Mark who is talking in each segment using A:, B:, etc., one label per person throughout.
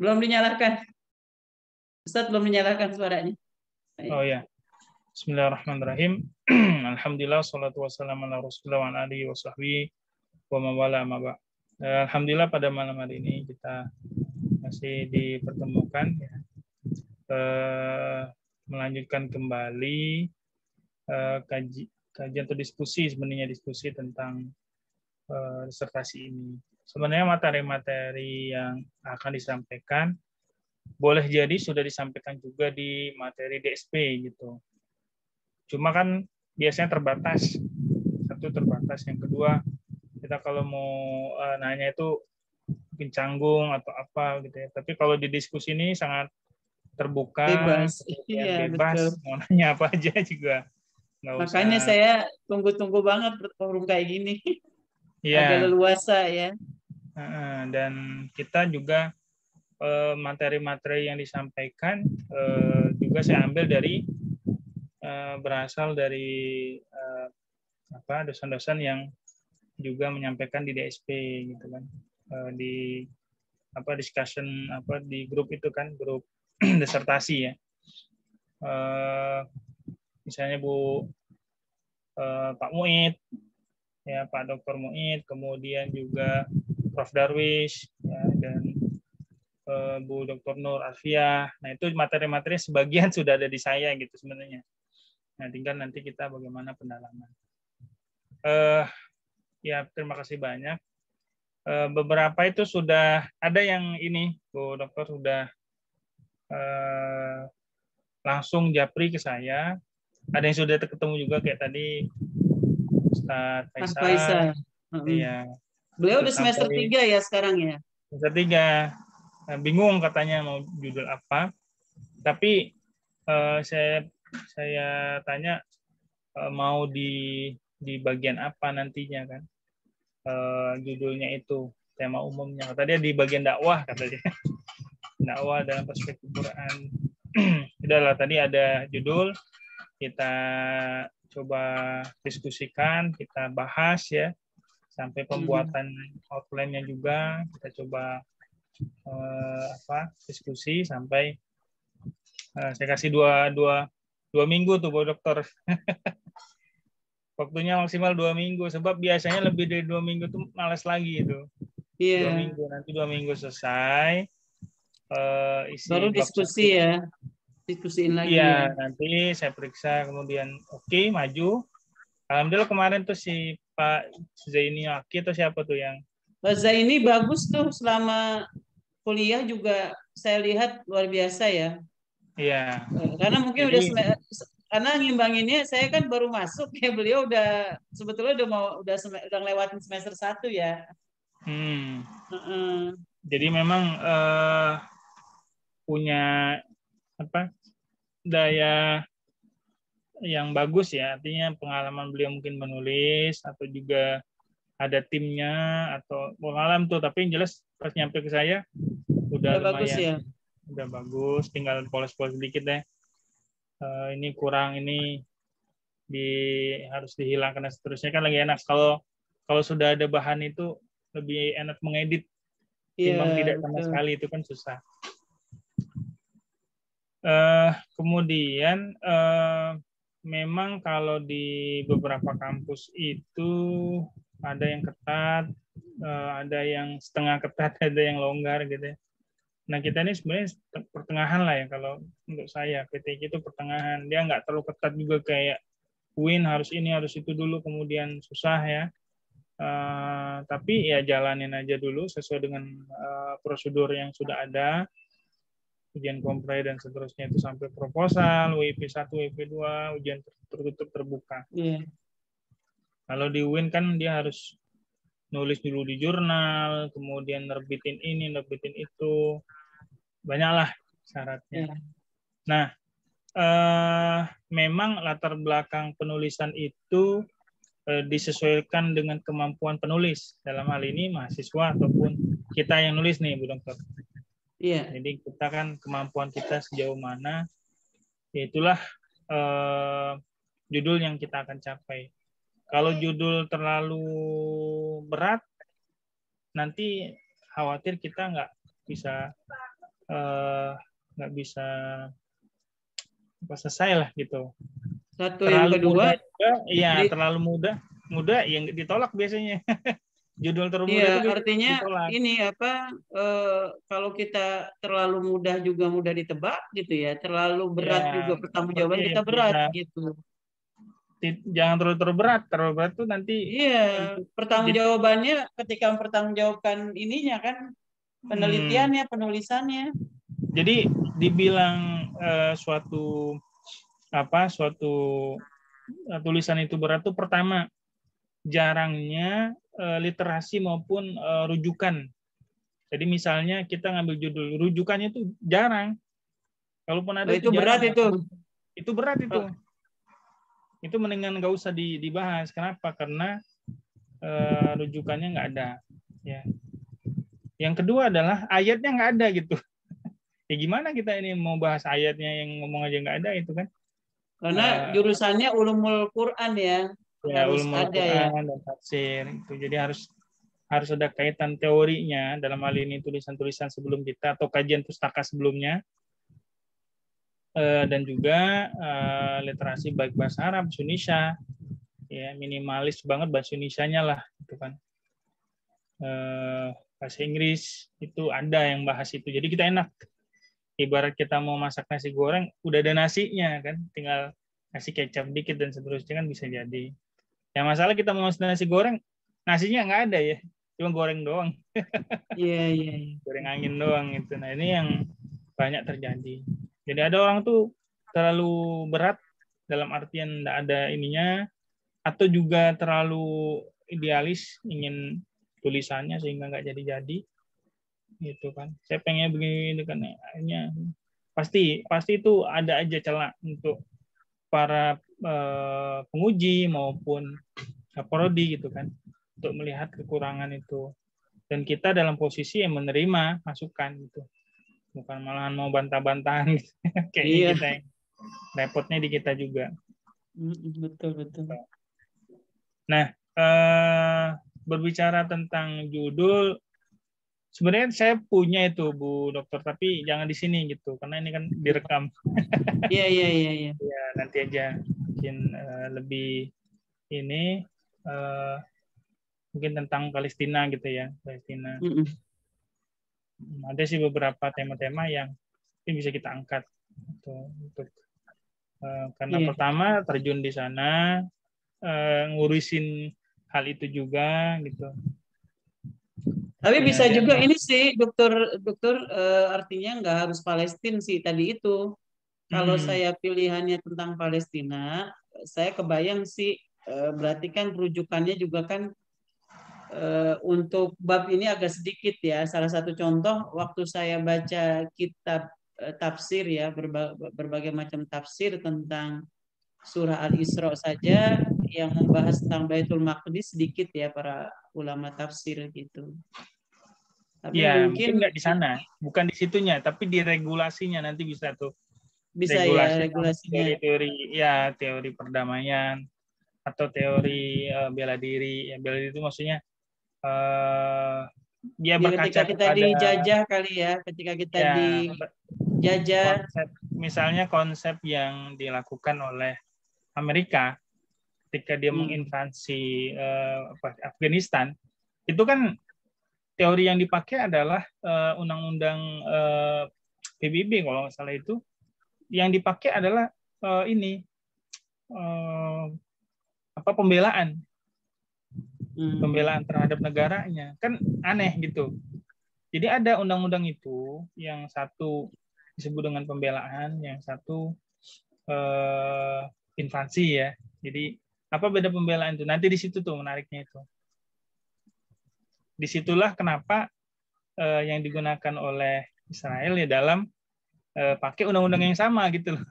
A: Belum dinyalakan. Ustaz belum dinyalakan suaranya.
B: Oh ya. Bismillahirrahmanirrahim. Alhamdulillah salatu wassalamu ala Rasulillah wa ala alihi wa sahbihi wa mawala ma ba'. Alhamdulillah pada malam hari ini kita masih dipertemukan ya. Melanjutkan kembali kajian atau diskusi, sebenarnya diskusi tentang disertasi ini. Sebenarnya materi-materi yang akan disampaikan boleh jadi sudah disampaikan juga di materi DSP gitu. Cuma kan biasanya terbatas. Satu terbatas, yang kedua kita kalau mau nanya itu mungkin canggung atau apa gitu ya. Tapi kalau di diskusi ini sangat terbuka,
A: Bebas. Iya,
B: bebas,
A: betul.
B: mau nanya apa aja juga. Nggak
A: Makanya
B: usah.
A: saya tunggu-tunggu banget forum kayak gini. Agak
B: Ya,
A: leluasa ya.
B: dan kita juga materi-materi yang disampaikan juga saya ambil dari berasal dari dosen-dosen yang juga menyampaikan di DSP gitu kan, di discussion di grup itu kan, grup disertasi ya, misalnya Pak Muid ya, Pak Dr. Muid, kemudian juga Prof. Darwis ya, dan Bu Dr. Nur Alfiah. Nah, itu materi-materi sebagian sudah ada di saya gitu sebenarnya. Nah, tinggal nanti kita bagaimana pendalaman. Ya, terima kasih banyak. Beberapa itu sudah ada yang ini, Bu Dokter sudah langsung japri ke saya. Ada yang sudah ketemu juga kayak tadi Ustadz Faisal.
A: Faisal.
B: Iya.
A: Beliau udah semester 3 ya sekarang ya?
B: Semester 3. Bingung katanya mau judul apa. Tapi saya tanya mau di bagian apa nantinya kan. Judulnya itu tema umumnya. Kata dia di bagian dakwah, kata dia. Dakwah dalam perspektif Quran. Udahlah, tadi ada judul, kita coba diskusikan, kita bahas ya, sampai pembuatan outline-nya juga kita coba diskusi sampai saya kasih dua minggu tuh Bu Dokter. Waktunya maksimal 2 minggu, sebab biasanya lebih dari 2 minggu tuh malas lagi itu.
A: Iya.
B: 2 minggu, nanti 2 minggu selesai. Isi
A: baru diskusi ya, diskusiin lagi ya.
B: Nanti saya periksa, kemudian oke, maju. Alhamdulillah kemarin tuh si Pak Zaini Aki atau siapa tuh yang
A: Pak Zaini bagus tuh, selama kuliah juga saya lihat luar biasa ya.
B: Iya.
A: Karena mungkin karena ngimbanginnya saya kan baru masuk ya, beliau sebetulnya udah ngelewatin semester 1 ya.
B: Jadi memang punya daya yang bagus ya, artinya pengalaman beliau mungkin menulis atau juga ada timnya atau pengalaman tuh, tapi yang jelas pas nyampe ke saya udah lumayan bagus ya. Udah bagus, tinggal polos-polos sedikit deh. Ini kurang, ini harus dihilangkan dan seterusnya, kan lagi enak kalau sudah ada bahan itu lebih enak mengedit. Timbang tidak sama sekali itu kan susah. Kemudian memang kalau di beberapa kampus itu ada yang ketat, ada yang setengah ketat, ada yang longgar gitu ya. Nah, kita ini sebenarnya pertengahan lah ya, kalau untuk saya PTQ itu pertengahan. Dia nggak terlalu ketat juga kayak UIN harus ini harus itu dulu kemudian susah ya. Tapi ya jalanin aja dulu sesuai dengan prosedur yang sudah ada, ujian kompre dan seterusnya itu sampai proposal, WIP 1, WIP 2, ujian tertutup terbuka. Kalau di UIN kan dia harus nulis dulu di jurnal, kemudian nerbitin ini, nerbitin itu, banyaklah syaratnya. Nah, memang latar belakang penulisan itu disesuaikan dengan kemampuan penulis. Dalam hal ini mahasiswa ataupun kita yang nulis nih, Bu Dokter. Iya. Jadi kita kan kemampuan kita sejauh mana, itulah judul yang kita akan capai. Kalau judul terlalu berat, nanti khawatir kita nggak bisa nggak bisa selesai lah gitu.
A: Satu yang
B: Terlalu
A: kedua,
B: mudah juga, iya
A: di,
B: terlalu mudah yang ditolak biasanya. Judul terlalu mudah itu
A: iya,
B: biasanya
A: artinya
B: ditolak.
A: ini apa? Kalau kita terlalu mudah juga mudah ditebak gitu ya. Terlalu berat juga
B: Ya,
A: pertanggungjawaban kita berat
B: bisa
A: gitu.
B: jangan terlalu berat. Terlalu berat tuh nanti
A: Iya,
B: itu jadi
A: pertanggungjawabannya ketika mempertanggungjawabkan ininya kan
B: hmm,
A: penelitiannya, penulisannya.
B: jadi dibilang suatu tulisan itu berat tuh pertama jarangnya literasi maupun rujukan. Jadi misalnya kita ngambil judul, rujukannya itu jarang. Kalaupun
A: Oh,
B: ada itu
A: itu berat
B: jarang.
A: itu.
B: Itu berat
A: Oh,
B: itu. Itu mendingan nggak usah dibahas. Kenapa? Karena rujukannya nggak ada. Ya. Yang kedua adalah ayatnya nggak ada gitu. Ya gimana kita ini mau bahas ayatnya yang ngomong aja nggak ada itu kan?
A: karena
B: Uh,
A: jurusannya ulumul Quran ya,
B: ya
A: harus
B: ulumul
A: ada ya.
B: Quran dan tafsir itu. Jadi harus ada kaitan teorinya dalam hal ini tulisan-tulisan sebelum kita atau kajian pustaka sebelumnya. Dan juga literasi baik bahasa Arab, bahasa Indonesia, ya minimalis banget bahasa Indonesianya lah, gitu kan. Bahasa Inggris itu ada yang bahas itu, jadi kita enak. Ibarat kita mau masak nasi goreng, udah ada nasinya kan, tinggal kasih kecap dikit dan seterusnya kan bisa jadi. Yang masalah kita mau masak nasi goreng, nasinya nggak ada ya, cuma goreng doang,
A: Iya, iya, iya.
B: goreng angin doang itu. Nah ini yang banyak terjadi. Jadi ada orang tuh terlalu berat dalam artian tidak ada ininya, atau juga terlalu idealis ingin tulisannya sehingga nggak jadi-jadi gitu kan. Saya pengen begini kan, akhirnya pasti itu ada aja celah untuk para penguji maupun prodi gitu kan untuk melihat kekurangan itu, dan kita dalam posisi yang menerima masukan gitu, bukan malahan mau bantah-bantahan gitu. Kayaknya
A: Iya,
B: kita yang repotnya di kita juga.
A: betul betul.
B: Nah, berbicara tentang judul, sebenarnya saya punya itu Bu Dokter, tapi jangan di sini gitu, karena ini kan direkam.
A: Iya, iya, iya, iya.
B: Ya nanti aja mungkin lebih ini mungkin tentang Palestina gitu ya, Palestina. Ada sih beberapa tema-tema yang ini bisa kita angkat untuk karena
A: Iya.
B: pertama terjun di sana, ngurusin hal itu juga gitu.
A: Tapi bisa
B: Dia
A: juga ini sih, dokter artinya nggak harus Palestina sih tadi itu. Kalau saya pilihannya tentang Palestina, saya kebayang sih berarti kan rujukannya juga kan untuk bab ini agak sedikit ya. Salah satu contoh waktu saya baca kitab tafsir ya, berbagai macam tafsir tentang surah Al-Isra saja yang membahas tentang Baitul Maqdis sedikit ya para ulama tafsir gitu. Tapi
B: ya, mungkin
A: mungkin
B: nggak di sana, bukan di situnya, tapi di regulasinya nanti bisa tuh.
A: bisa ya
B: Regulasi
A: regulasinya.
B: teori-teori ya, teori perdamaian atau teori bela diri. Ya, bela diri itu maksudnya dia
A: Ya ketika
B: berkaca
A: kita
B: kepada
A: dijajah kali ya, ketika kita
B: ya
A: dijajah.
B: konsep yang dilakukan oleh Amerika ketika dia menginvasi Afghanistan, itu kan teori yang dipakai adalah undang-undang PBB kalau nggak salah, itu yang dipakai adalah ini pembelaan terhadap negaranya, kan aneh gitu. Jadi ada undang-undang itu, yang satu disebut dengan pembelaan, yang satu invasi ya. Jadi apa beda pembelaan itu? Nanti di situ tuh menariknya itu. Disitulah kenapa yang digunakan oleh Israel ya dalam pakai undang-undang yang sama gitu loh.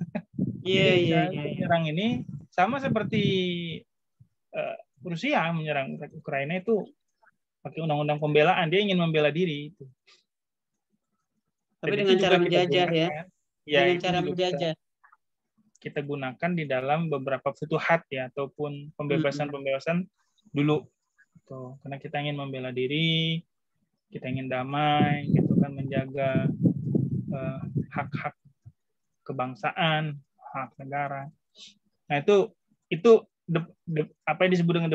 A: Iya,
B: Jadi
A: iya,
B: Israel
A: iya, iya.
B: menyerang ini sama seperti Rusia menyerang Ukraina itu pakai undang-undang pembelaan, dia ingin membela diri itu.
A: Tapi
B: Dan itu
A: dengan cara
B: juga kita
A: menjajah ya,
B: gunakan. Ya,
A: dengan
B: itu
A: cara
B: juga
A: menjajah.
B: kita gunakan di dalam beberapa futuhat ya, ataupun pembebasan-pembebasan dulu. Tuh, karena kita ingin membela diri, kita ingin damai, gitu kan, menjaga hak-hak kebangsaan, hak negara. Nah apa yang disebut dengan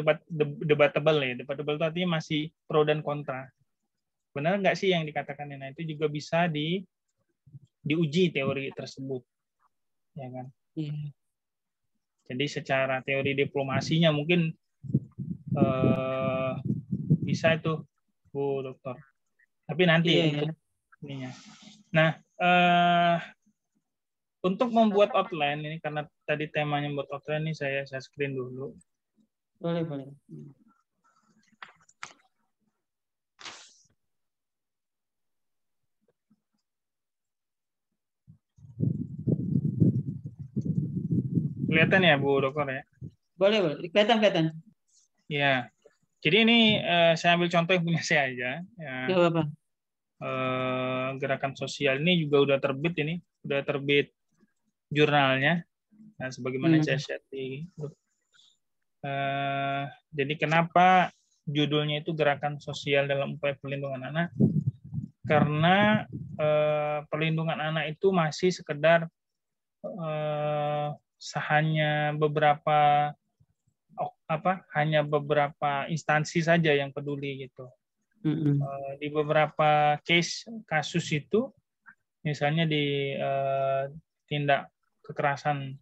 B: debatable ya. Debatable itu artinya masih pro dan kontra. Benar nggak sih yang dikatakan? Nah itu juga bisa diuji teori tersebut, ya kan?
A: Iya.
B: Jadi secara teori diplomasinya mungkin bisa itu, Bu Dokter. Tapi nanti
A: Iya,
B: untuk
A: ya.
B: ininya. Nah, untuk membuat outline ini karena tadi temanya membuat outline ini saya screen dulu.
A: Boleh, boleh.
B: Kelihatan ya Bu Dokter ya?
A: Boleh, boleh. Kelihatan, kelihatan.
B: Ya. Jadi ini saya ambil contoh yang punya saya aja. Ya.
A: Gak apa-apa.
B: Gerakan sosial ini juga udah terbit jurnalnya. Nah, sebagaimana saya share di grup. Jadi kenapa judulnya itu Gerakan Sosial dalam Upaya Perlindungan Anak? Karena perlindungan anak itu masih sekedar hanya beberapa instansi saja yang peduli gitu. Di beberapa kasus itu, misalnya di tindak kekerasan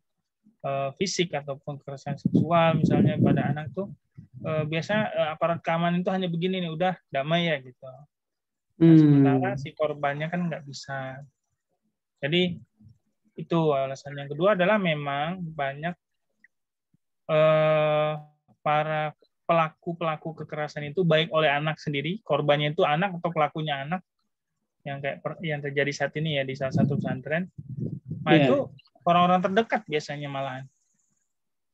B: fisik ataupun kekerasan seksual misalnya pada anak tuh biasa aparat keamanan itu hanya begini nih, udah damai ya gitu. Nah, sementara si korbannya kan nggak bisa. Jadi itu alasan. Yang kedua adalah memang banyak para pelaku kekerasan itu baik oleh anak sendiri, korbannya itu anak atau pelakunya anak, yang terjadi saat ini ya di salah satu pesantren. Nah itu orang-orang terdekat biasanya malahan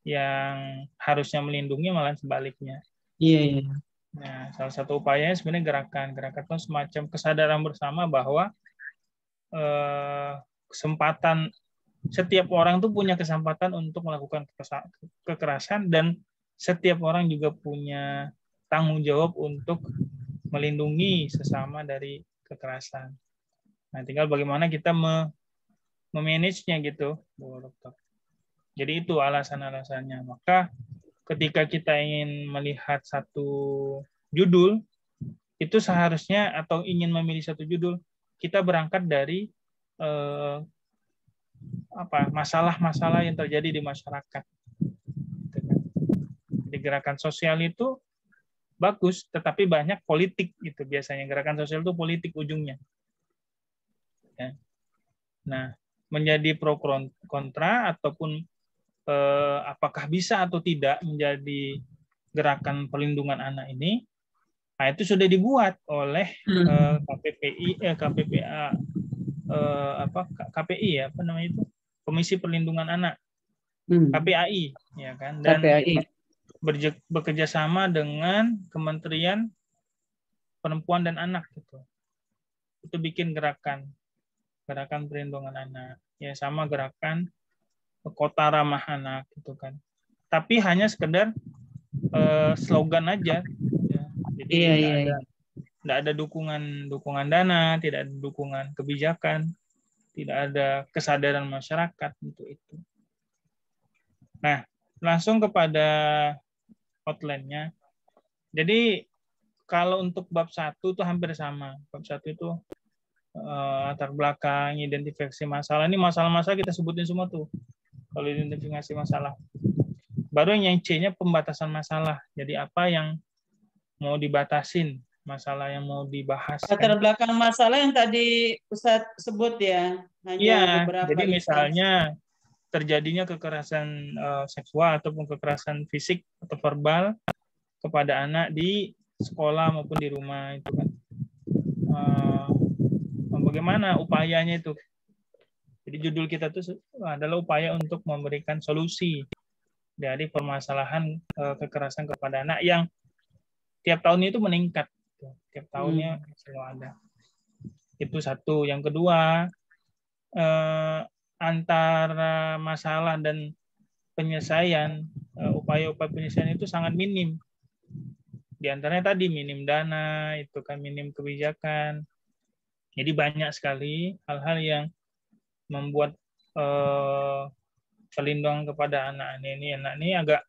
B: yang harusnya melindungi malah sebaliknya.
A: Iya, iya.
B: Nah, salah satu upayanya sebenarnya gerakan itu semacam kesadaran bersama bahwa kesempatan setiap orang tuh punya kesempatan untuk melakukan kekerasan dan setiap orang juga punya tanggung jawab untuk melindungi sesama dari kekerasan. Nah, tinggal bagaimana kita memanage-nya gitu, Bu Dokter. Jadi itu alasan-alasannya. Maka ketika kita ingin melihat satu judul, itu seharusnya atau ingin memilih satu judul, kita berangkat dari masalah-masalah yang terjadi di masyarakat. Jadi gerakan sosial itu bagus, tetapi banyak politik gitu biasanya. Gerakan sosial itu politik ujungnya. Ya. Nah, menjadi pro kontra ataupun apakah bisa atau tidak menjadi gerakan perlindungan anak ini, nah itu sudah dibuat oleh KPI ya, apa namanya itu, Komisi Perlindungan Anak, KPAI, ya kan, dan
A: KPAI.
B: bekerja sama dengan Kementerian Perempuan dan Anak gitu. Itu bikin gerakan perlindungan anak, ya sama gerakan Kota Ramah Anak gitu kan. Tapi hanya sekedar slogan aja, ya. Jadi tidak ada dukungan dana, tidak ada dukungan kebijakan, tidak ada kesadaran masyarakat untuk itu. Nah, langsung kepada outline-nya. Jadi kalau untuk bab 1 itu hampir sama. Bab 1 itu latar belakang, identifikasi masalah. Ini masalah-masalah kita sebutin semua tuh. Kalau identifikasi masalah. Baru yang C-nya pembatasan masalah. Jadi apa yang mau dibatasin, masalah yang mau dibahas.
A: Latar belakang masalah yang tadi Ustadz sebut ya.
B: Iya, jadi misalnya terjadinya kekerasan seksual ataupun kekerasan fisik atau verbal kepada anak di sekolah maupun di rumah itu kan. Bagaimana upayanya itu? Jadi judul kita itu adalah upaya untuk memberikan solusi dari permasalahan kekerasan kepada anak yang tiap tahun itu meningkat. Tiap tahunnya selalu ada. Itu satu. Yang kedua, antara masalah dan penyelesaian, upaya-upaya penyelesaian itu sangat minim. Di antaranya tadi minim dana, itu kan minim kebijakan, Jadi banyak sekali hal-hal yang membuat perlindungan kepada anak ini agak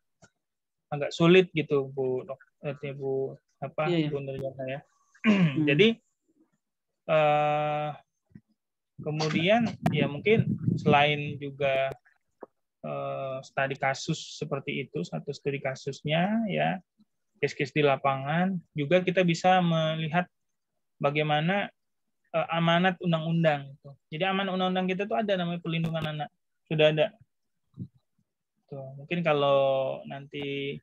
B: sulit gitu Bu Bu
A: Iya, ya.
B: Bu Nurjana ya.
A: Hmm.
B: Jadi kemudian ya mungkin selain juga studi kasus seperti itu, satu studi kasusnya ya, case-case di lapangan, juga kita bisa melihat bagaimana amanat undang-undang. Jadi amanat undang-undang kita tuh ada namanya perlindungan anak, sudah ada. Tuh, mungkin kalau nanti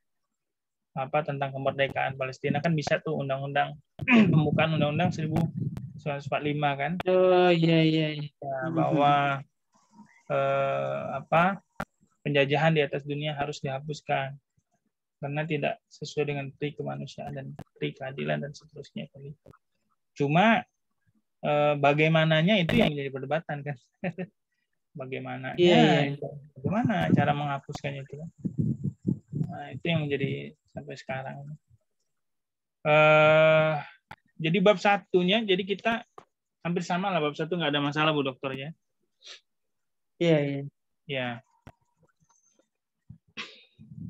B: tentang kemerdekaan Palestina kan bisa tuh undang-undang pembukaan undang-undang 1945 kan.
A: Oh iya iya.
B: Ya, bahwa penjajahan di atas dunia harus dihapuskan karena tidak sesuai dengan pri kemanusiaan dan pri keadilan dan seterusnya. Cuma bagaimananya itu yang menjadi perdebatan kan. Bagaimananya,
A: iya.
B: bagaimana cara menghapuskannya itu kan. Nah, itu yang menjadi sampai sekarang. Jadi bab satunya, jadi kita hampir sama lah, bab satu nggak ada masalah Bu Dokter ya.
A: Iya iya.
B: Ya.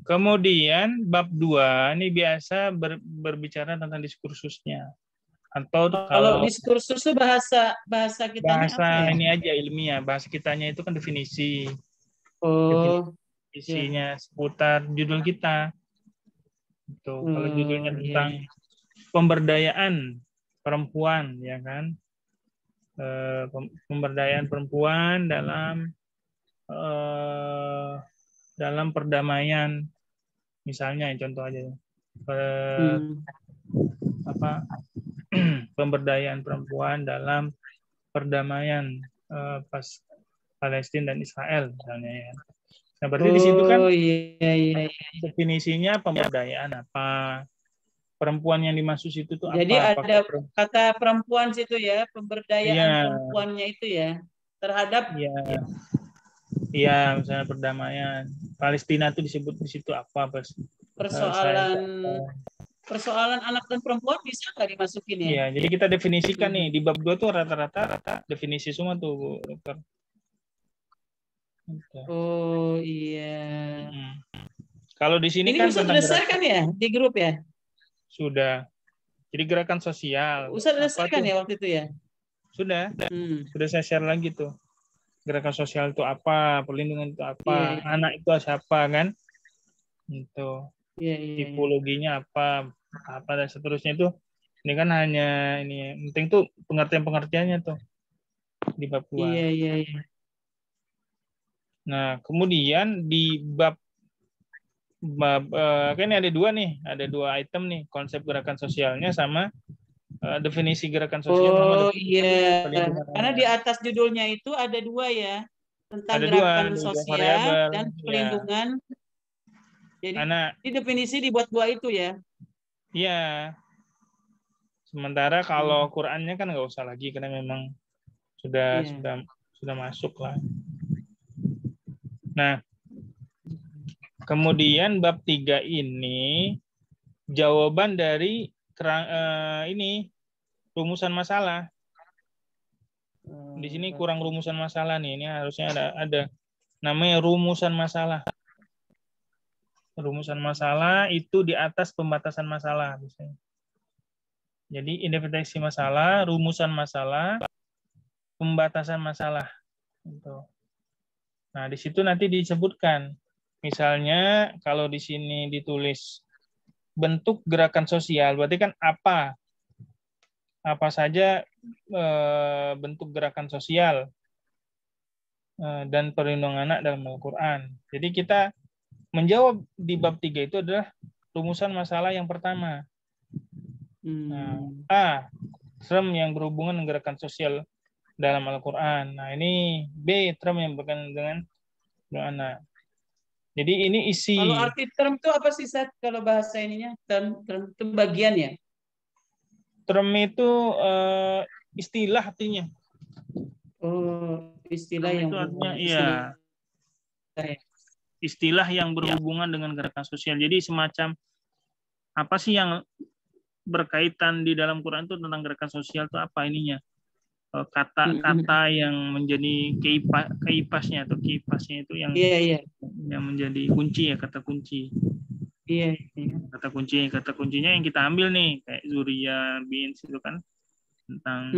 B: Kemudian bab 2 ini biasa berbicara tentang diskursusnya. Atau
A: kalau diskursus itu bahasa kitanya
B: bahasa
A: apa ya?
B: ini aja ilmiah, bahasa kitanya itu kan definisi.
A: Oh.
B: Isinya seputar judul kita. Itu kalau judulnya tentang pemberdayaan perempuan ya kan. Pemberdayaan perempuan dalam perdamaian, misalnya contoh aja pemberdayaan perempuan dalam perdamaian Palestina dan Israel misalnya ya. Nah berarti di situ kan definisinya pemberdayaan apa, perempuan yang dimaksud itu tuh
A: jadi
B: apa?
A: Jadi ada kata perempuan situ ya, pemberdayaan perempuannya itu ya terhadap
B: misalnya perdamaian Palestina itu disebut di situ apa
A: persoalan anak dan perempuan bisa nggak dimasukin ya?
B: Iya, jadi kita definisikan nih di bab 2 tuh rata-rata definisi semua tuh Bu Dokter.
A: Oh iya.
B: Kalau di sini
A: ini
B: kan
A: Ustaz selesaikan ya di grup ya?
B: Sudah. Jadi gerakan sosial.
A: Ustaz selesaikan ya waktu itu ya?
B: Sudah. Sudah saya share lagi tuh. Gerakan sosial itu apa, perlindungan itu apa, anak itu siapa kan? Itu. Tipologinya apa dan seterusnya itu. Ini kan hanya ini penting tuh pengertiannya tuh di bab 2.
A: Iya.
B: Nah, kemudian di bab kan ada dua item nih, konsep gerakan sosialnya sama definisi gerakan sosial sama
A: iya. Karena di atas judulnya itu ada dua ya, tentang
B: ada
A: gerakan
B: dua
A: sosial dan perlindungan. Jadi definisi dibuat dua itu ya.
B: Iya. Sementara kalau Qur'annya kan nggak usah lagi karena memang sudah masuk lah. Nah, kemudian bab 3 ini jawaban dari rumusan masalah. Di sini kurang rumusan masalah nih. Ini harusnya ada namanya rumusan masalah. Rumusan masalah itu di atas pembatasan masalah misalnya. Jadi interpretasi masalah, rumusan masalah, pembatasan masalah. Nah, di situ nanti disebutkan. Misalnya kalau di sini ditulis bentuk gerakan sosial, berarti kan apa saja bentuk gerakan sosial dan perlindungan anak dalam Al-Quran. Jadi kita menjawab di bab 3 itu adalah rumusan masalah yang pertama. Term yang berhubungan dengan gerakan sosial dalam Al-Quran. Nah, ini B, term yang berkaitan dengan anak. Jadi ini isi.
A: Kalau arti term itu apa sih, Seth? Kalau bahasa ininya term itu bagian ya?
B: Term itu istilah artinya.
A: Oh, istilah yang
B: artinya istilah yang berhubungan dengan gerakan sosial. Jadi semacam apa sih yang berkaitan di dalam Quran itu tentang gerakan sosial itu apa ininya? kata-kata yang menjadi keipasnya atau kiipasnya itu yang
A: Iya.
B: yang menjadi kunci ya, kata kunci.
A: Iya.
B: Kata kuncinya yang kita ambil nih kayak Zuria bin itu kan tentang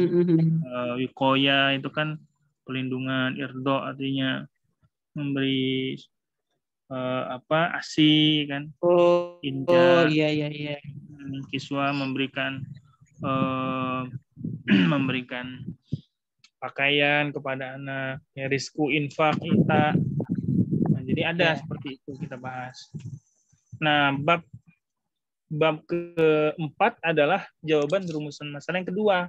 B: wikoya itu kan pelindungan, irdo artinya memberi ASI kan, Inja,
A: Iya.
B: Kiswa memberikan memberikan pakaian kepada anak, ya, rizku, infak, ita. Nah, jadi ada seperti itu kita bahas. Nah, bab keempat adalah jawaban rumusan masalah yang kedua.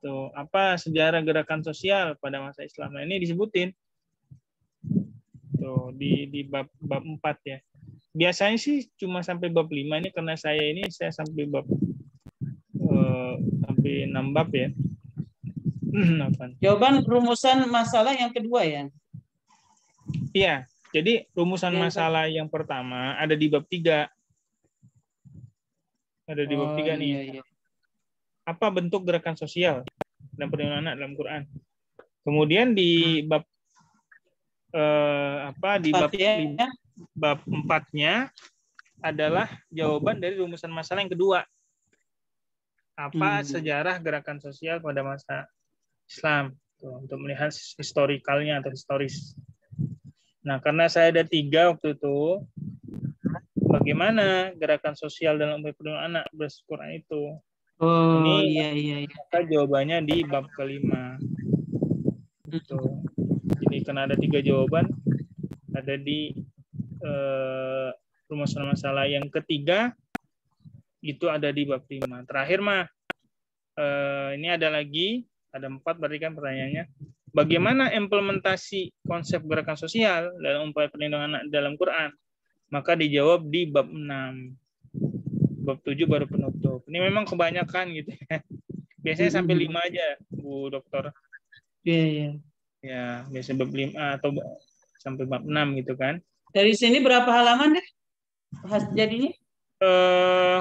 B: Tuh, apa sejarah gerakan sosial pada masa Islam. Nah, ini disebutin. Tuh, di bab 4 ya. Biasanya sih cuma sampai bab 5 ini karena saya sampai bab sampai 6 bab ya.
A: Jawaban rumusan masalah yang kedua ya.
B: Iya, jadi rumusan masalah yang pertama ada di bab 3. Ada di bab 3 nih.
A: Iya.
B: Apa bentuk gerakan sosial dan perlindungan anak dalam Quran? Kemudian di bab bab 4-nya adalah jawaban dari rumusan masalah yang kedua. Apa sejarah gerakan sosial pada masa Islam? Tuh, untuk melihat historikalnya atau historis. Nah, karena saya ada 3 waktu itu, bagaimana gerakan sosial dalam upaya perlindungan anak berdasarkan Quran itu?
A: Iya.
B: Maka jawabannya di bab kelima. Gitu. Jadi karena ada 3 jawaban, ada di rumusan masalah yang ketiga, itu ada di bab 5. Terakhir ini ada 4 berarti kan pertanyaannya. Bagaimana implementasi konsep gerakan sosial dalam upaya perlindungan anak dalam Quran? Maka dijawab di bab 6. Bab 7 baru penutup. Ini memang kebanyakan gitu ya. Biasanya sampai 5 aja, Bu Dokter.
A: Iya.
B: Ya, biasanya bab 5 atau sampai bab 6 gitu kan.
A: Dari sini berapa halaman deh jadinya?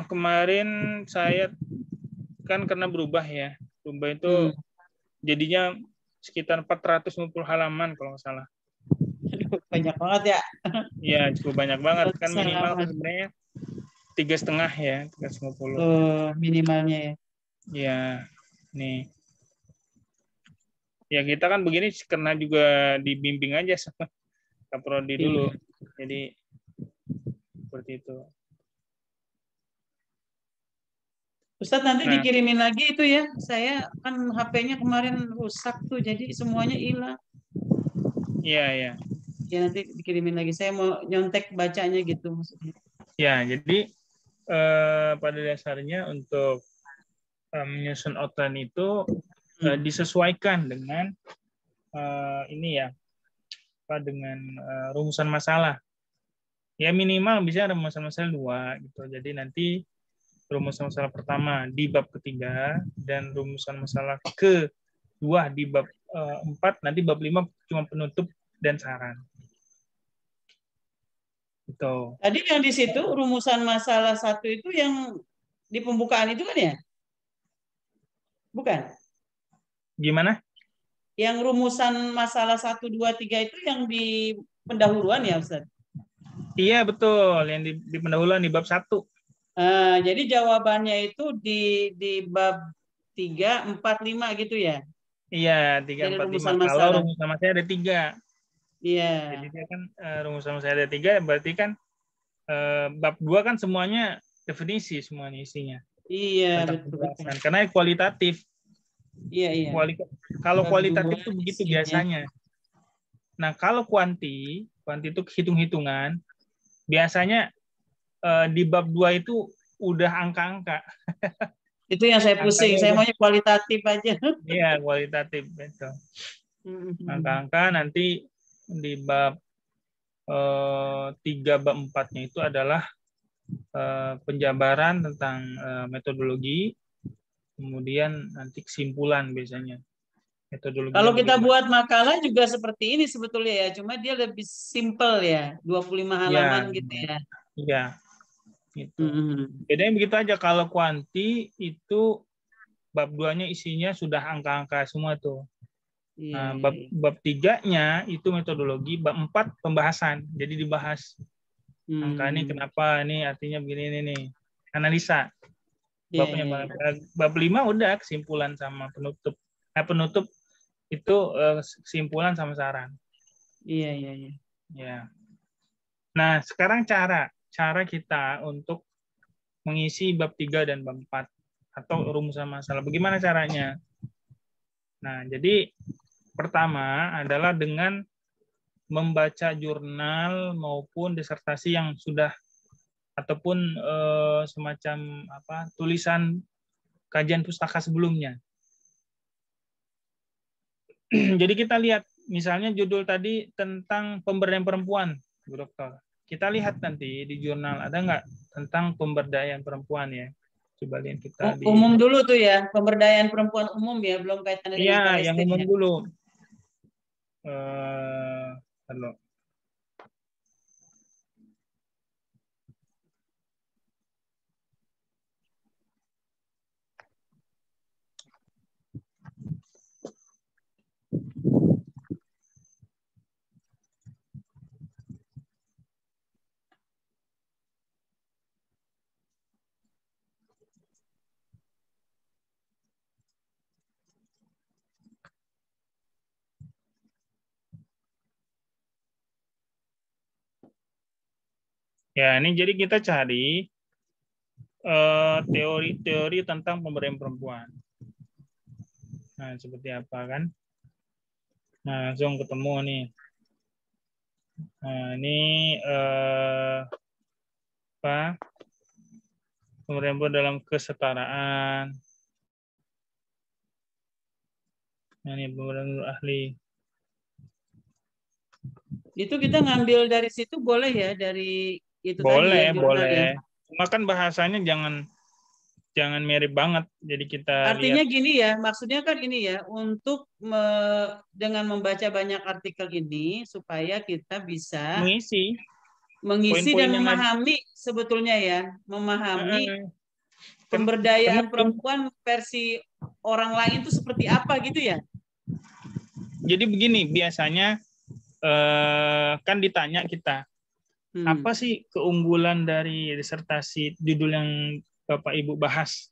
B: Kemarin saya kan karena berubah ya. Berubah itu jadinya sekitar 450 halaman kalau nggak salah.
A: Banyak banget ya.
B: Iya, cukup banyak banget. Kan minimal sebenarnya 3,5 ya, 350.
A: Minimalnya ya.
B: Ya, nih. Ya kita kan begini karena juga dibimbing aja sama Kaprodi dulu. Jadi seperti itu.
A: Ustadz nanti dikirimin lagi itu ya. Saya kan HP-nya kemarin rusak tuh, jadi semuanya hilang.
B: Iya.
A: Ya nanti dikirimin lagi. Saya mau nyontek bacanya gitu maksudnya.
B: Ya, jadi pada dasarnya untuk menyusun outline itu disesuaikan dengan dengan rumusan masalah. Ya minimal bisa rumusan masalah 2 gitu. Jadi nanti rumusan masalah pertama di bab ketiga dan rumusan masalah kedua di bab 4, nanti bab 5 cuma penutup dan saran. Gitu.
A: Tadi yang di situ rumusan masalah 1 itu yang di pembukaan itu kan ya? Bukan?
B: Gimana?
A: Yang rumusan masalah 1, 2, 3 itu yang di pendahuluan ya Ustaz?
B: Iya betul, yang di pendahuluan di bab 1.
A: Jadi jawabannya itu di bab 3, 4, 5 gitu ya?
B: Iya, 3, 4, 5. Kalau rumusan masalah ada 3.
A: Iya.
B: Jadi dia kan rumusan masalah ada 3, berarti kan bab 2 kan semuanya definisi semuanya isinya.
A: Iya, betul.
B: Karena kualitatif.
A: Iya.
B: Kalau kualitatif itu begitu biasanya. Nah, kalau kuanti itu hitung-hitungan, biasanya di bab 2 itu udah angka-angka.
A: Itu yang saya pusing, saya maunya kualitatif aja.
B: Iya, kualitatif betul. Angka-angka nanti di bab 3 bab 4-nya itu adalah penjabaran tentang metodologi, kemudian nanti kesimpulan biasanya. Metodologi.
A: Kalau kita buat makalah juga seperti ini sebetulnya ya, cuma dia lebih simple ya, 25 halaman gitu ya.
B: Iya. Gitu. Bedanya begitu aja. Kalau kuanti itu bab 2-nya isinya sudah angka-angka semua tuh.
A: Iya,
B: Nah,
A: iya,
B: bab
A: iya.
B: bab 3-nya itu metodologi, bab 4 pembahasan. Jadi dibahas angka ini
A: Hmm,
B: kenapa, ini artinya begini ini nih. Analisa.
A: iya,
B: Babnya
A: iya, iya.
B: bab 5 udah kesimpulan sama penutup. Nah, penutup itu kesimpulan sama saran.
A: Iya, iya, iya.
B: Ya. Nah, sekarang cara kita untuk mengisi bab 3 dan bab 4 atau rumusan masalah. Bagaimana caranya? Nah, jadi pertama adalah dengan membaca jurnal maupun disertasi yang sudah ataupun semacam apa tulisan kajian pustaka sebelumnya. Jadi kita lihat misalnya judul tadi tentang pemberdayaan perempuan, Bu Dokter. Kita lihat nanti di jurnal ada nggak tentang pemberdayaan perempuan ya. Coba lihat kita di
A: Umum dulu tuh ya, pemberdayaan perempuan umum ya, belum kaitannya
B: iya
A: dengan
B: yang
A: Palestina
B: umum
A: ya.
B: dulu. Halo. Ya, ini jadi kita cari teori-teori tentang pemberdayaan perempuan. Nah, seperti apa kan? Nah, langsung ketemu nih. Nah, ini apa? Pemberdayaan perempuan dalam kesetaraan. Nah, ini pemberdayaan ahli.
A: Itu kita ngambil dari situ boleh ya, dari itu tadi ya
B: Boleh,
A: jurnal ya.
B: boleh. Cuma kan bahasanya jangan mirip banget. Jadi kita lihat
A: Artinya gini ya, maksudnya kan ini ya, untuk dengan membaca banyak artikel ini supaya kita bisa
B: mengisi
A: mengisi dan
B: poin-poin yang ada.
A: memahami sebetulnya ya, memahami
B: Karena
A: pemberdayaan perempuan versi orang lain itu seperti apa gitu ya.
B: jadi begini, biasanya kan ditanya kita, apa
A: Hmm.
B: sih keunggulan dari disertasi judul yang Bapak Ibu bahas?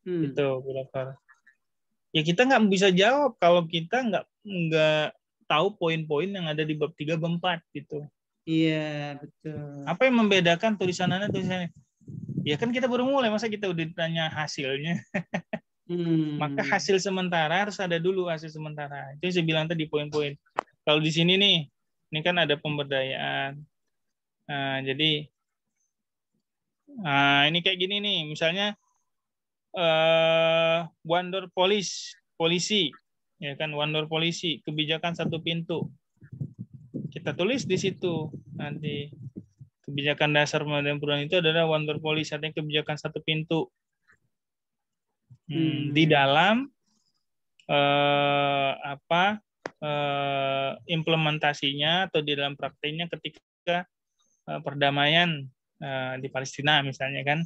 A: Hmm.
B: Itu, Bu Dokter. Ya kita nggak bisa jawab kalau kita nggak tahu poin-poin yang ada di bab 3 bab 4 gitu.
A: Iya, betul.
B: Apa yang membedakan tulisannya? Ya kan kita baru mulai, masa kita udah ditanya hasilnya. Maka
A: Hmm.
B: hasil sementara harus ada dulu hasil sementara. Itu yang saya bilang tadi poin-poin. Kalau di sini nih, ini kan ada pemberdayaan. Nah, jadi ini kayak gini nih, misalnya Wonder polisi, ya kan Wonder polisi, kebijakan satu pintu. Kita tulis di situ nanti kebijakan dasar pemberdayaan perempuan itu adalah Wonder polisi, artinya kebijakan satu pintu. Di dalam implementasinya atau di dalam prakteknya ketika perdamaian di Palestina misalnya kan,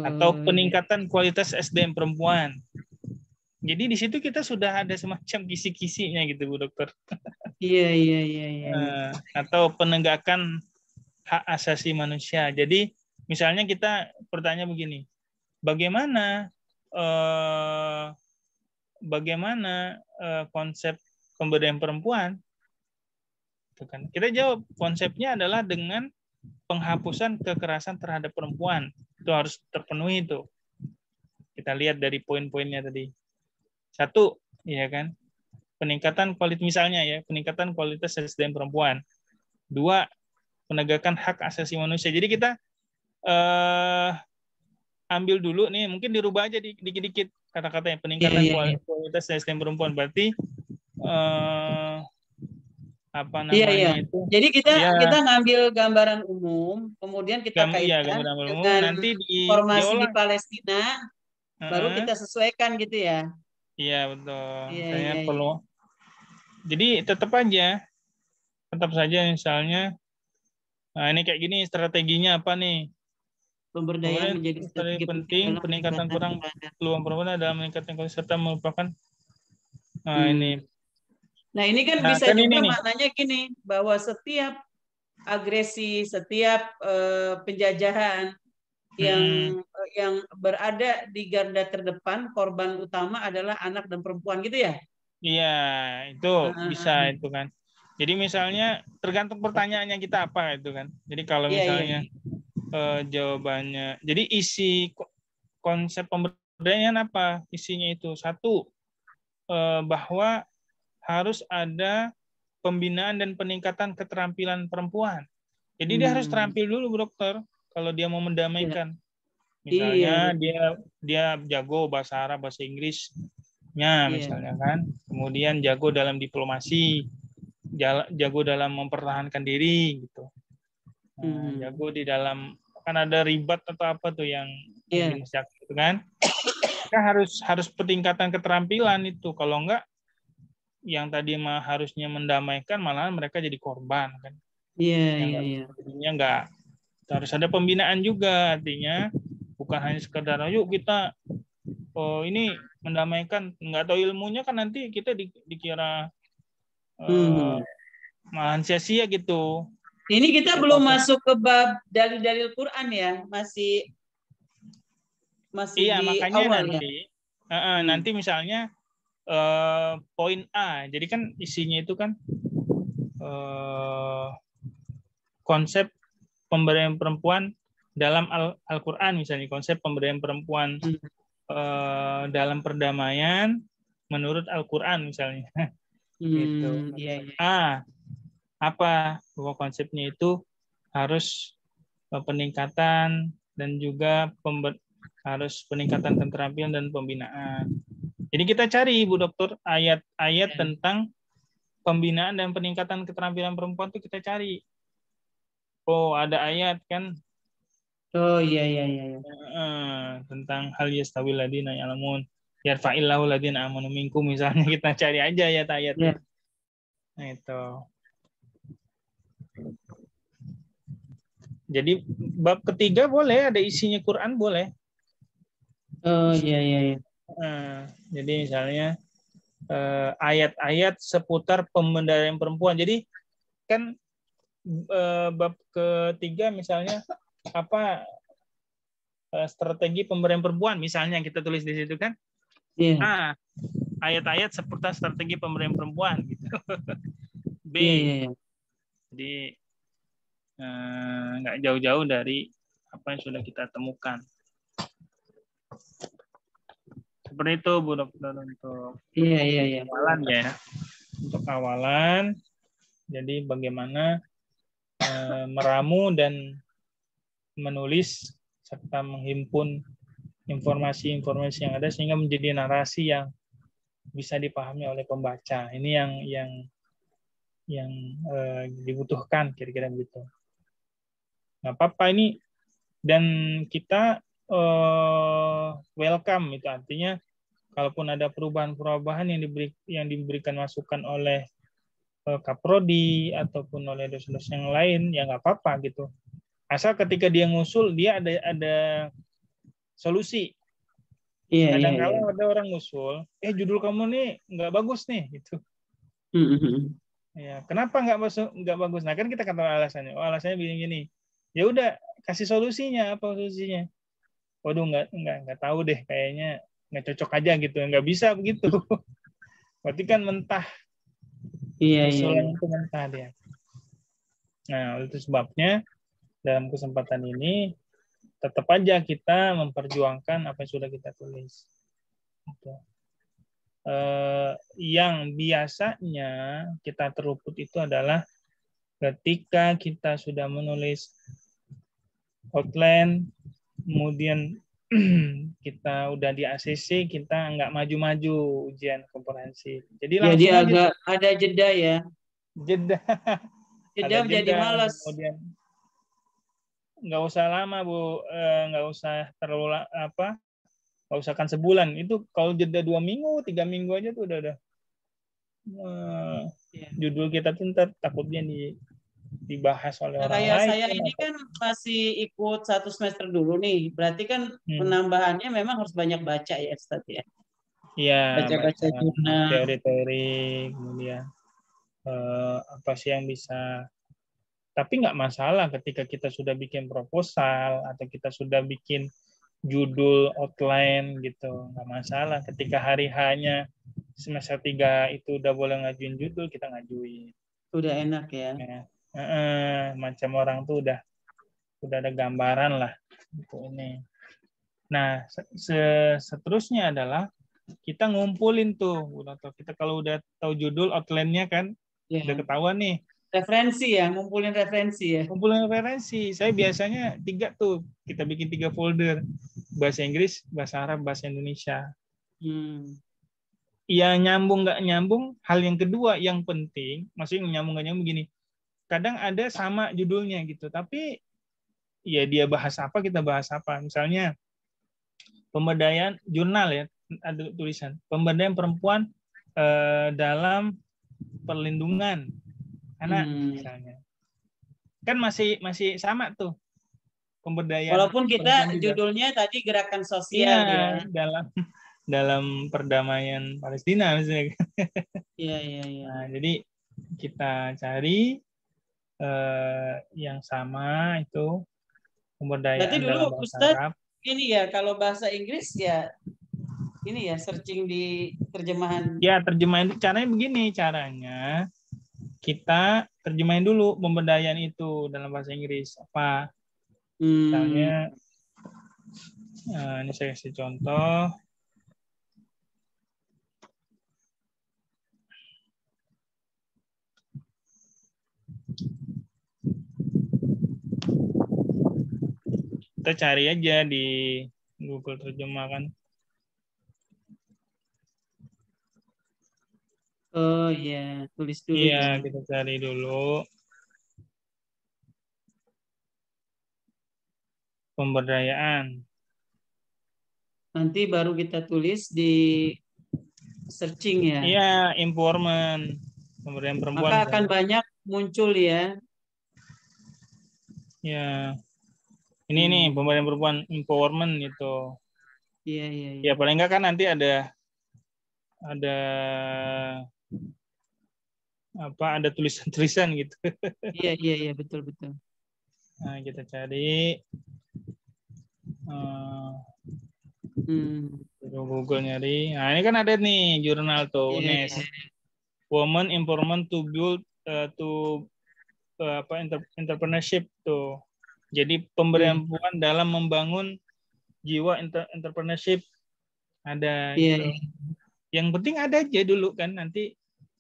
B: atau
A: Iya.
B: peningkatan kualitas SDM perempuan. Jadi di situ kita sudah ada semacam kisi-kisinya gitu, Bu Dokter.
A: Iya, iya, iya, iya, iya.
B: Atau penegakan hak asasi manusia. Jadi misalnya kita bertanya begini, bagaimana konsep pemberdayaan perempuan? Kita jawab konsepnya adalah dengan penghapusan kekerasan terhadap perempuan. Itu harus terpenuhi itu. Kita lihat dari poin-poinnya tadi. Satu, ya kan, peningkatan kualitas misalnya ya, peningkatan kualitas SDM perempuan. Dua, penegakan hak asasi manusia. Jadi kita ambil dulu nih, mungkin dirubah aja dikit-dikit kata-katanya,
A: Iya,
B: peningkatan
A: iya, iya.
B: kualitas SDM perempuan. Berarti apa
A: Iya, iya.
B: namanya itu?
A: Jadi kita
B: Ya,
A: kita ngambil gambaran umum, kemudian kita
B: iya
A: kaitkan
B: gambaran umum
A: dengan
B: nanti
A: formasi di
B: diolah.
A: Palestina, baru kita sesuaikan gitu ya.
B: Iya betul.
A: Iya,
B: Saya
A: iya,
B: perlu.
A: iya.
B: Jadi tetap saja misalnya, nah ini kayak gini strateginya apa nih?
A: Pemberdayaan
B: Kemudian
A: menjadi
B: paling
A: strategi
B: penting
A: dalam
B: peningkatan peluang perempuan adalah meningkatkan serta merupakan
A: Hmm.
B: ini.
A: Nah, ini kan
B: Nah,
A: bisa
B: kan ini
A: juga
B: nih.
A: maknanya gini, bahwa setiap agresi, setiap penjajahan yang berada di garda terdepan, korban utama adalah anak dan perempuan gitu ya?
B: Iya, itu bisa itu kan. Jadi misalnya tergantung pertanyaannya kita apa itu kan. Jadi kalau
A: Iya, iya,
B: misalnya
A: iya.
B: jawabannya, jadi isi konsep pemberdayaan apa? Isinya itu satu, bahwa harus ada pembinaan dan peningkatan keterampilan perempuan. Jadi dia harus terampil dulu, Bu Dokter, kalau dia mau
A: Iya,
B: mendamaikan.
A: iya,
B: Misalnya
A: betul.
B: dia jago bahasa Arab, bahasa Inggrisnya
A: Iya.
B: misalnya kan. Kemudian jago dalam diplomasi, jago dalam mempertahankan diri gitu. Nah, jago di dalam kan ada ribat atau apa tuh yang di
A: Iya.
B: masjid itu kan. Kita harus peningkatan keterampilan itu. Kalau enggak yang tadi mah harusnya mendamaikan malah mereka jadi korban kan.
A: Iya,
B: Yang
A: iya, iya.
B: jadinya enggak. Harus ada pembinaan juga, artinya bukan hanya sekedar yuk kita ini mendamaikan, nggak tahu ilmunya kan nanti kita dikira
A: Hmm.
B: malahan sia-sia gitu.
A: Ini kita
B: Kita
A: belum
B: pakai.
A: masuk ke bab dalil-dalil Quran ya, masih
B: Iya,
A: di
B: makanya
A: awal ya.
B: nanti misalnya poin A, jadi kan isinya itu kan konsep pemberdayaan perempuan dalam Al-Quran, misalnya konsep pemberdayaan perempuan dalam perdamaian menurut Al-Quran misalnya. Gitu.
A: Iya, iya.
B: Apa bahwa konsepnya itu harus peningkatan dan juga harus peningkatan keterampilan dan pembinaan. Jadi kita cari, Bu Dokter, ayat-ayat
A: Iya.
B: tentang pembinaan dan peningkatan keterampilan perempuan itu kita cari. Oh, ada ayat kan
A: Oh, iya, iya, iya, iya.
B: tentang hal yastawil ladina ya'lamun yarfa'illahu ladina amanu minkum, misalnya kita cari aja ayat-ayatnya.
A: Iya.
B: Nah, itu. Jadi bab ketiga boleh ada isinya Quran, boleh.
A: Oh, iya, iya, iya.
B: Jadi misalnya ayat-ayat seputar pemberdayaan perempuan. Jadi kan bab ketiga misalnya apa strategi pemberdayaan perempuan, misalnya kita tulis di situ kan.
A: Iya.
B: Ayat-ayat seputar strategi pemberdayaan perempuan gitu. B.
A: Iya, iya, iya.
B: Jadi nggak jauh-jauh dari apa yang sudah kita temukan. Seperti itu, Bu Dokter, untuk
A: Iya, iya, iya.
B: awalan ya. Untuk awalan, jadi bagaimana meramu dan menulis serta menghimpun informasi-informasi yang ada sehingga menjadi narasi yang bisa dipahami oleh pembaca. Ini yang dibutuhkan, kira-kira begitu. Nggak apa-apa ini, dan kita welcome, itu artinya kalaupun ada perubahan-perubahan yang diberikan masukan oleh Kaprodi ataupun oleh dosen-dosen yang lain, ya nggak apa-apa gitu. Asal ketika dia ngusul dia ada solusi.
A: Iya, iya,
B: Kadang
A: iya.
B: kala ada orang ngusul, judul kamu nih nggak bagus nih gitu. Ya, kenapa nggak bagus? Nah kan kita kata alasannya. Oh, alasannya begini. Ya udah, kasih solusinya, apa solusinya? Waduh, nggak tahu deh, kayaknya nggak cocok aja gitu. Nggak bisa begitu. Berarti kan mentah.
A: Iya, iya,
B: Usulan
A: iya.
B: itu mentah dia. Nah, itu sebabnya dalam kesempatan ini tetap aja kita memperjuangkan apa yang sudah kita tulis. Gitu. Yang biasanya kita terluput itu adalah ketika kita sudah menulis outline, kemudian kita udah di ACC, kita nggak maju-maju ujian komprehensif. Jadi
A: Jadi
B: langsung aja
A: agak ada jeda ya.
B: jeda,
A: Jeda
B: ada
A: menjadi
B: jeda,
A: malas.
B: kemudian nggak usah lama Bu, nggak usah terlalu nggak usahkan sebulan. Itu kalau jeda 2 minggu, 3 minggu aja tuh udah
A: Iya.
B: judul kita tuh ntar takutnya dibahas oleh
A: Nah,
B: orang
A: kayak
B: lain
A: saya ini
B: atau
A: kan masih ikut 1 semester dulu nih. Berarti kan
B: hmm,
A: penambahannya memang harus banyak baca ya, Ustaz ya.
B: ya
A: Baca-baca
B: baca
A: jurnal.
B: teori-teori, kemudian apa sih yang bisa. Tapi nggak masalah ketika kita sudah bikin proposal atau kita sudah bikin judul outline gitu, nggak masalah. Ketika hari hanya semester 3 itu udah boleh ngajuin judul, kita ngajuin.
A: Udah enak ya.
B: Ya. Macam orang tuh udah ada gambaran lah gitu ini. Nah, seterusnya adalah kita ngumpulin tuh, kita kalau udah tahu judul outline-nya kan udah
A: Ya.
B: ketahuan nih.
A: Referensi ya, ngumpulin referensi ya.
B: Ngumpulin referensi. Saya biasanya 3 tuh, kita bikin 3 folder. Bahasa Inggris, bahasa Arab, bahasa Indonesia.
A: Hmm.
B: Ya nyambung nggak nyambung, hal yang kedua yang penting, maksudnya nyambung nggak nyambung begini. Kadang ada sama judulnya gitu, tapi ya dia bahas apa, kita bahas apa. Misalnya pemberdayaan jurnal ya, ada tulisan pemberdayaan perempuan dalam perlindungan anak
A: Hmm.
B: misalnya. Kan masih masih sama tuh pemberdayaan
A: Walaupun
B: perempuan
A: kita
B: juga.
A: judulnya tadi gerakan
B: Iya,
A: sosial ya.
B: dalam dalam perdamaian Palestina misalnya.
A: Iya, iya, iya,
B: Nah,
A: iya.
B: jadi kita cari yang sama itu
A: Berarti
B: pemberdayaan
A: dulu
B: dalam bahasa
A: Ustadz
B: Arab.
A: ini ya kalau bahasa Inggris ya ini ya searching di terjemahan.
B: Ya, terjemahin caranya begini, caranya kita terjemahin dulu pemberdayaan itu dalam bahasa Inggris apa.
A: Hmm.
B: Misalnya ini saya kasih contoh. Kita cari aja di Google terjemah kan.
A: Oh iya, tulis dulu
B: Iya,
A: ya.
B: kita cari dulu pemberdayaan.
A: Nanti baru kita tulis di searching ya.
B: Iya, empowerment pemberdayaan perempuan
A: Maka akan
B: misalnya.
A: banyak muncul ya.
B: Ya, ini nih
A: Hmm.
B: pemberdayaan perempuan empowerment gitu.
A: Iya, iya, iya.
B: Ya paling enggak kan nanti ada apa ada tulisan-tulisan gitu.
A: Iya, iya, iya, betul, betul.
B: Nah, kita cari
A: Hmm.
B: Google nyari. Nah, ini kan ada nih jurnal tuh
A: Iya,
B: UNES.
A: iya.
B: Women Empowerment to Build to entrepreneurship tuh. Jadi
A: Iya,
B: pemberdayaan perempuan dalam membangun jiwa entrepreneurship ada
A: iya,
B: gitu.
A: iya.
B: Yang penting ada aja dulu kan nanti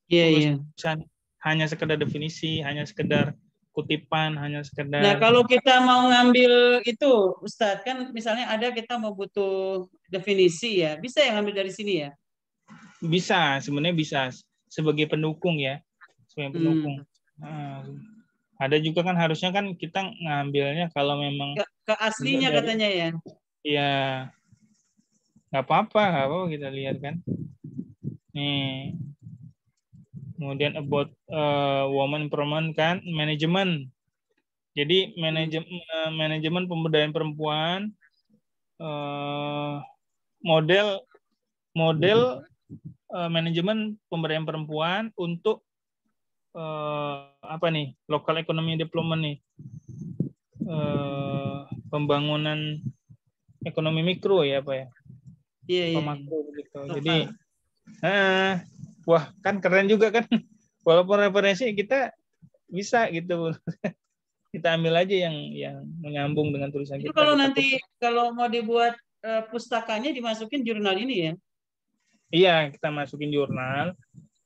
A: Iya, iya.
B: tulisan hanya sekedar definisi, hanya sekedar kutipan, hanya
A: Nah,
B: sekedar
A: kalau kita mau ngambil itu, Ustadz, kan misalnya ada kita mau butuh definisi ya, bisa yang ngambil dari sini ya?
B: bisa sebenarnya bisa sebagai pendukung ya, sebagai pendukung.
A: Hmm.
B: Nah, ada juga kan harusnya kan kita ngambilnya kalau memang
A: Ke
B: enggak
A: aslinya
B: dari
A: katanya ya.
B: ya nggak apa-apa kita lihat kan. Nih, kemudian about woman empowerment kan, manajemen. Jadi
A: Hmm.
B: manajemen pemberdayaan perempuan model model manajemen pemberdayaan perempuan untuk apa nih local economy development nih pembangunan ekonomi mikro ya apa ya
A: Iya,
B: apa
A: iya, iya.
B: makro begitu. Jadi
A: Lokal.
B: wah kan keren juga kan walaupun referensi kita bisa gitu kita ambil aja yang menyambung dengan tulisan
A: Itu
B: kita
A: kalau
B: kita
A: nanti
B: kutip.
A: kalau mau dibuat pustakanya dimasukin jurnal ini ya.
B: Iya kita masukin jurnal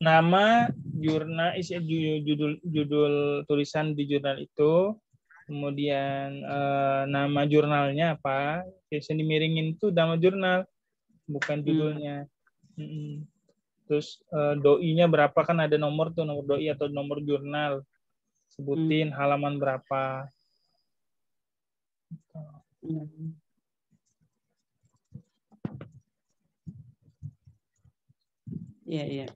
B: nama jurnal isi judul judul tulisan di jurnal itu kemudian nama jurnalnya apa biasanya dimiringin itu nama jurnal bukan
A: Hmm.
B: judulnya. Terus doi-nya berapa kan ada nomor tuh nomor doi atau nomor jurnal
A: Hmm.
B: sebutin halaman berapa.
A: Hmm. Iya, iya.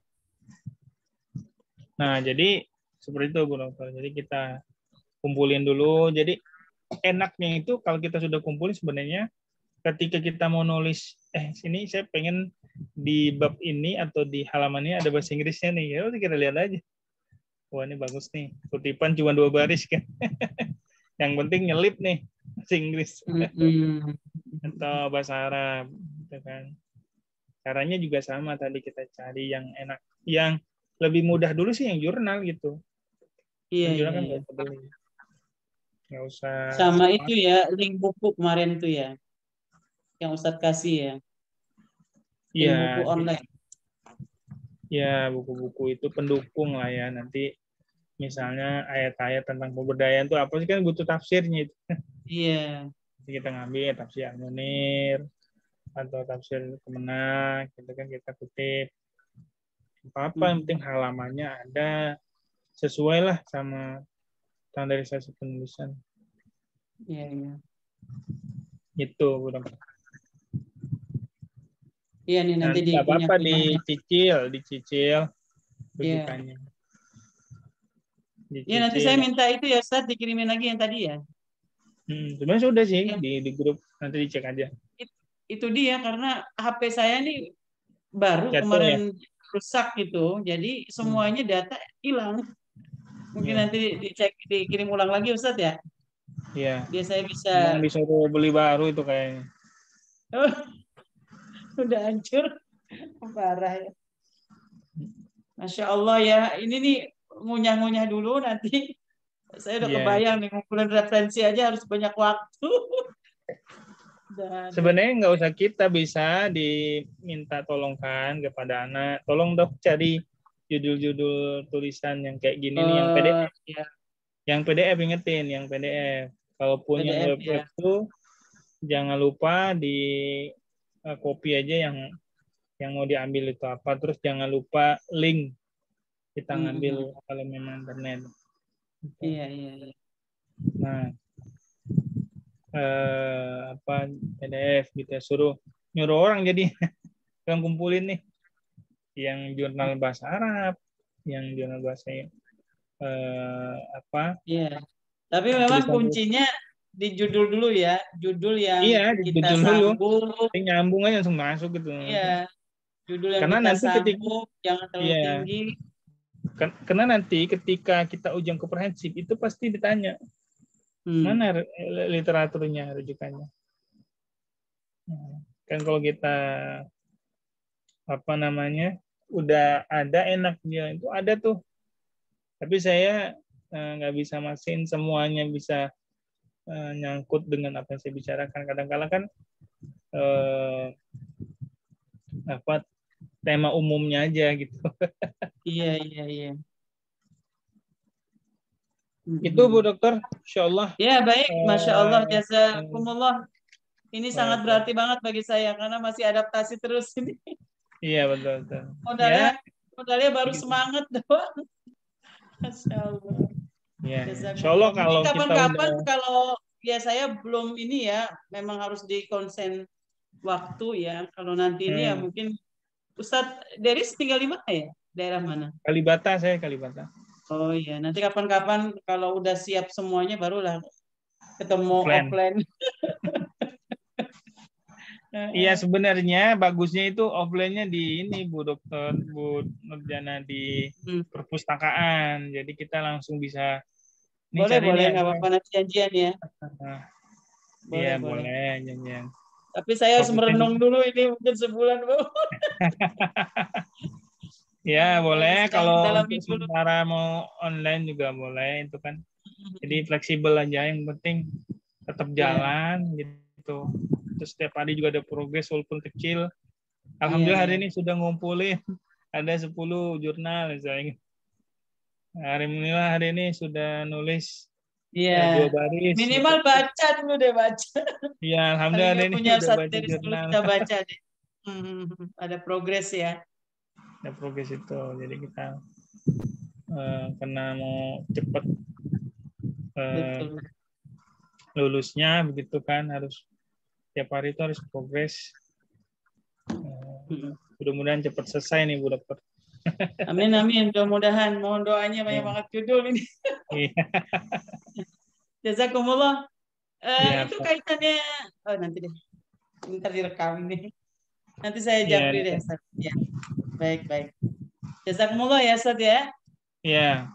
B: Nah jadi seperti itu Bu Dokter. Jadi kita kumpulin dulu. Jadi enaknya itu kalau kita sudah kumpulin sebenarnya ketika kita mau nulis, sini saya pengen di bab ini atau di halaman ini ada bahasa Inggrisnya nih, ya udah kita lihat aja. Wah ini bagus nih, kutipan cuma 2 baris kan. Yang penting nyelip nih bahasa Inggris atau bahasa Arab, gitu kan. Caranya juga sama tadi, kita cari yang enak, yang lebih mudah dulu sih yang jurnal gitu.
A: Iya,
B: Yang
A: iya,
B: jurnal kan
A: iya.
B: nggak usah beli, nggak usah.
A: Sama itu ya, link buku kemarin tuh ya, yang Ustadz kasih ya, link buku
B: Iya,
A: online.
B: ya buku-buku itu pendukung lah ya. Nanti misalnya ayat-ayat tentang pemberdayaan itu apa sih, kan butuh tafsirnya itu.
A: Iya.
B: Jadi kita ngambil tafsir Al-Munir atau tafsir Kemenak, gitu kan, kita kutip. Apa yang penting halamannya ada, sesuai lah sama standarisasi penulisan.
A: Iya, iya.
B: Itu udah.
A: Iya nih nanti
B: Nanti nggak apa-apa
A: dikunyah-kunyah.
B: dicicil
A: Iya.
B: rujukannya.
A: Iya nanti saya
B: Dicicil.
A: minta itu ya Ustadz dikirimin lagi yang tadi ya.
B: Sebenarnya sudah sih
A: Yang
B: di grup, nanti dicek aja.
A: itu dia karena HP saya nih baru
B: Jatuh ya.
A: kemarin rusak gitu, jadi semuanya data hilang. Mungkin
B: Iya.
A: nanti dicek dikirim ulang lagi Ustadz ya.
B: Iya.
A: Biar saya bisa.
B: Memang disuruh beli baru itu kayaknya.
A: Udah hancur, parah ya. Masya Allah ya, ini nih ngunyah-ngunyah dulu nanti. Saya udah
B: Iya.
A: kebayang nih ngumpulin referensi aja harus banyak waktu.
B: Sebenarnya nggak usah, kita bisa diminta tolongkan kepada anak. Tolong dong cari judul-judul tulisan yang kayak gini nih, yang PDF.
A: Ya,
B: Yang PDF ingetin, yang PDF. Kalaupun yang
A: PDF
B: web
A: ya.
B: itu jangan lupa di copy aja yang mau diambil itu apa. Terus jangan lupa link kita ngambil kalau memang internet.
A: Iya, iya, iya.
B: Nah, PDF gitu ya, nyuruh orang jadi yang kumpulin nih yang jurnal bahasa Arab, yang jurnal bahasa
A: Iya. Tapi memang kuncinya di judul dulu ya, judul yang kita
B: judul
A: sambung.
B: Nyambung aja langsung masuk gitu.
A: Iya, judul yang
B: Karena
A: kita
B: nanti
A: sambung jangan terlalu tinggi.
B: Karena nanti ketika kita ujian komprehensif itu pasti ditanya mana literaturnya, rujukannya. Kan kalau kita udah ada enaknya itu ada tuh, tapi saya nggak bisa mastiin semuanya bisa nyangkut dengan apa yang saya bicarakan. Kadang-kadang kan tema umumnya aja gitu.
A: Iya, iya, iya.
B: Itu Bu Dokter, Insya Allah.
A: Ya baik, Masya Allah, jazakumullah. Ini sangat berarti banget bagi saya karena masih adaptasi terus ini.
B: Iya betul.
A: Modalnya baru semangat doang. Masya Allah.
B: Ya, Insya Allah kalau
A: kapan-kapan kalau ya saya belum ini ya, memang harus dikonsen waktu ya. Kalau nanti ini ya mungkin Ustadz Deris tinggal di mana ya? Daerah mana?
B: Kalibata, saya Kalibata.
A: Oh iya, nanti kapan-kapan kalau udah siap semuanya barulah ketemu offline.
B: Iya sebenarnya bagusnya itu offline-nya di ini Bu Dokter, Bu Nurjana, di perpustakaan. Jadi kita langsung bisa
A: boleh nggak apa-apa, nanti janjian ya.
B: Iya boleh janjian.
A: Tapi saya harus merenung dulu ini mungkin sebulan Bu.
B: Ya boleh, kalau untuk sementara mau online juga boleh itu kan. Jadi fleksibel aja, yang penting tetap jalan gitu. Terus setiap hari juga ada progres walaupun kecil. Alhamdulillah hari ini sudah ngumpulin ada 10 jurnal misalnya. Alhamdulillah hari ini sudah nulis 2 baris.
A: Minimal baca dulu deh, baca.
B: Iya, alhamdulillah hari ini
A: udah baca jurnal. Kita baca deh. Ada progres ya.
B: Ada progres itu. Jadi kita karena mau cepat lulusnya begitu kan, harus tiap hari itu harus progres. Mudah-mudahan cepat selesai nih Bu Dokter.
A: Amin amin, mudah-mudahan. Mohon doanya banyak banget judul ini. Jazakumullah.
B: Ya,
A: Itu
B: Pak.
A: kaitannya, nanti deh, ntar direkam ini. Nanti saya
B: Ya,
A: japri deh, Ustaz. Ya, baik. Jazakumullah ya, Ustaz ya.
B: ya.